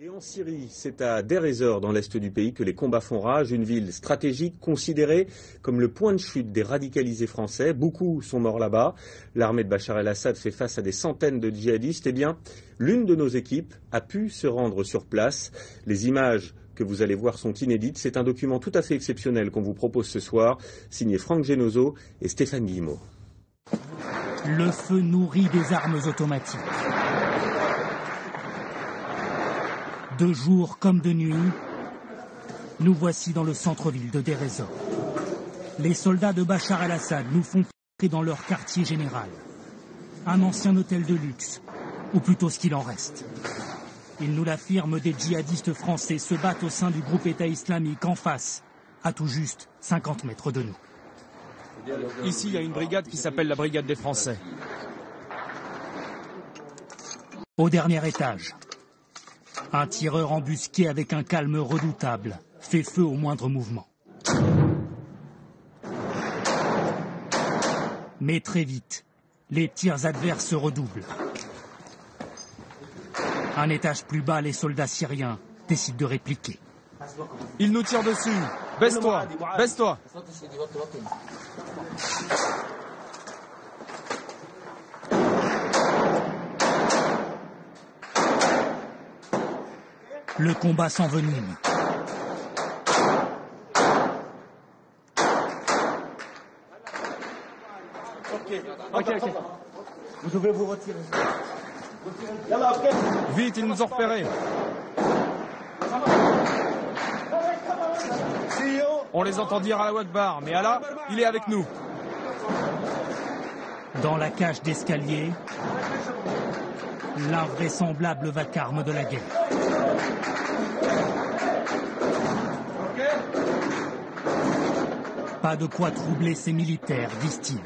Et en Syrie, c'est à Deir ez-Zor, dans l'est du pays, que les combats font rage, une ville stratégique considérée comme le point de chute des radicalisés français. Beaucoup sont morts là-bas. L'armée de Bachar el-Assad fait face à des centaines de djihadistes. Eh bien, l'une de nos équipes a pu se rendre sur place. Les images que vous allez voir sont inédites. C'est un document tout à fait exceptionnel qu'on vous propose ce soir, signé Franck Genozo et Stéphane Guillemot. Le feu nourrit des armes automatiques. De jour comme de nuit, nous voici dans le centre-ville de Deir ez-Zor. Les soldats de Bachar el-Assad nous font entrer dans leur quartier général. Un ancien hôtel de luxe, ou plutôt ce qu'il en reste. Ils nous l'affirment, des djihadistes français se battent au sein du groupe État islamique en face, à tout juste 50 mètres de nous. Ici, il y a une brigade qui s'appelle la Brigade des Français. Au dernier étage, un tireur embusqué avec un calme redoutable fait feu au moindre mouvement. Mais très vite, les tirs adverses se redoublent. Un étage plus bas, les soldats syriens décident de répliquer. Ils nous tirent dessus. Baisse-toi, baisse-toi. Le combat s'envenime. Ok. Vous devez vous retirer. Vite, ils nous ont repérés. On les entend dire Allahu Akbar, mais Allah, il est avec nous. Dans la cage d'escalier, l'invraisemblable vacarme de la guerre. Pas de quoi troubler ces militaires, disent-ils.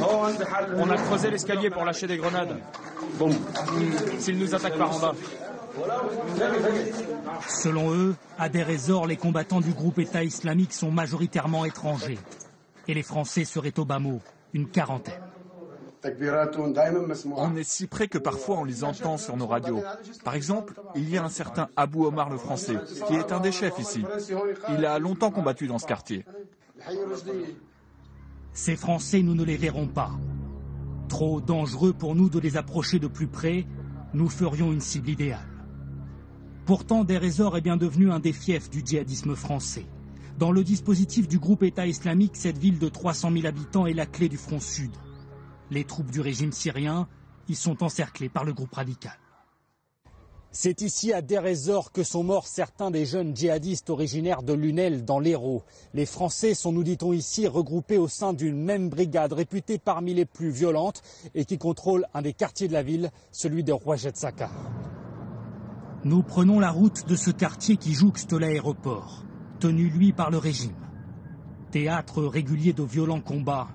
On a creusé l'escalier pour lâcher des grenades. Bon, s'ils nous attaquent par en bas. Selon eux, à Deir ez-Zor, les combattants du groupe État islamique sont majoritairement étrangers. Et les Français seraient au bas mot une quarantaine. On est si près que parfois on les entend sur nos radios. Par exemple, il y a un certain Abou Omar le Français, qui est un des chefs ici. Il a longtemps combattu dans ce quartier. Ces Français, nous ne les verrons pas. Trop dangereux pour nous de les approcher de plus près, nous ferions une cible idéale. Pourtant, Deir ez-Zor est bien devenu un des fiefs du djihadisme français. Dans le dispositif du groupe État islamique, cette ville de 300 000 habitants est la clé du front sud. Les troupes du régime syrien y sont encerclées par le groupe radical. C'est ici à Deir ez-Zor que sont morts certains des jeunes djihadistes originaires de Lunel dans l'Hérault. Les Français sont, nous dit-on ici, regroupés au sein d'une même brigade réputée parmi les plus violentes et qui contrôle un des quartiers de la ville, celui de Rouajet Sakar. Nous prenons la route de ce quartier qui jouxte l'aéroport, tenu lui par le régime. Théâtre régulier de violents combats.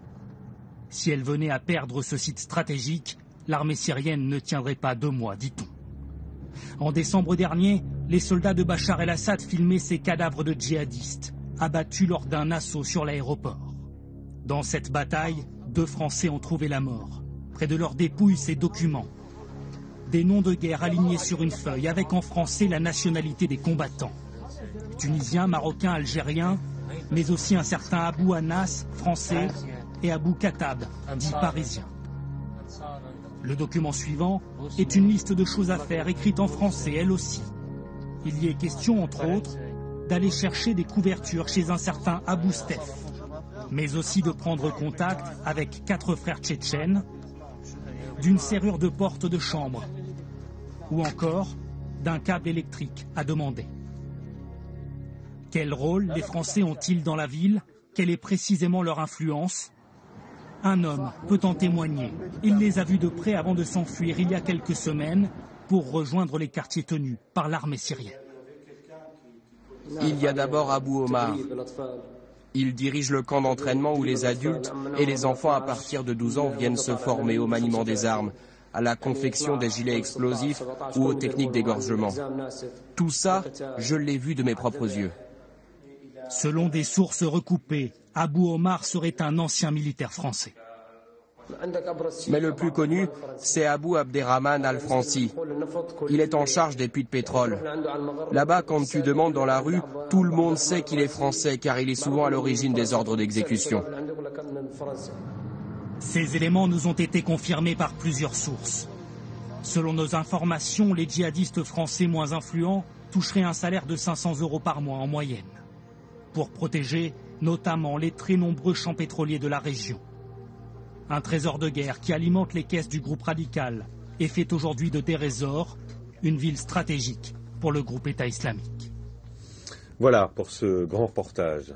Si elle venait à perdre ce site stratégique, l'armée syrienne ne tiendrait pas 2 mois, dit-on. En décembre dernier, les soldats de Bachar el-Assad filmaient ces cadavres de djihadistes, abattus lors d'un assaut sur l'aéroport. Dans cette bataille, 2 Français ont trouvé la mort. Près de leurs dépouilles, ces documents. Des noms de guerre alignés sur une feuille, avec en français la nationalité des combattants. Tunisiens, Marocains, Algériens, mais aussi un certain Abou Anas, français, et Abou Katab, dit parisien. Le document suivant est une liste de choses à faire, écrite en français, elle aussi. Il y est question, entre autres, d'aller chercher des couvertures chez un certain Abou Steph, mais aussi de prendre contact avec 4 frères tchétchènes, d'une serrure de porte de chambre, ou encore d'un câble électrique à demander. Quel rôle les Français ont-ils dans la ville? Quelle est précisément leur influence? Un homme peut en témoigner. Il les a vus de près avant de s'enfuir il y a quelques semaines pour rejoindre les quartiers tenus par l'armée syrienne. Il y a d'abord Abou Omar. Il dirige le camp d'entraînement où les adultes et les enfants à partir de 12 ans viennent se former au maniement des armes, à la confection des gilets explosifs ou aux techniques d'égorgement. Tout ça, je l'ai vu de mes propres yeux. Selon des sources recoupées, Abou Omar serait un ancien militaire français. Mais le plus connu, c'est Abou Abderrahman Al-Fransi. Il est en charge des puits de pétrole. Là-bas, quand tu demandes dans la rue, tout le monde sait qu'il est français car il est souvent à l'origine des ordres d'exécution. Ces éléments nous ont été confirmés par plusieurs sources. Selon nos informations, les djihadistes français moins influents toucheraient un salaire de 500 € par mois en moyenne, pour protéger notamment les très nombreux champs pétroliers de la région. Un trésor de guerre qui alimente les caisses du groupe radical et fait aujourd'hui de Deir ez-Zor une ville stratégique pour le groupe État islamique. Voilà pour ce grand reportage.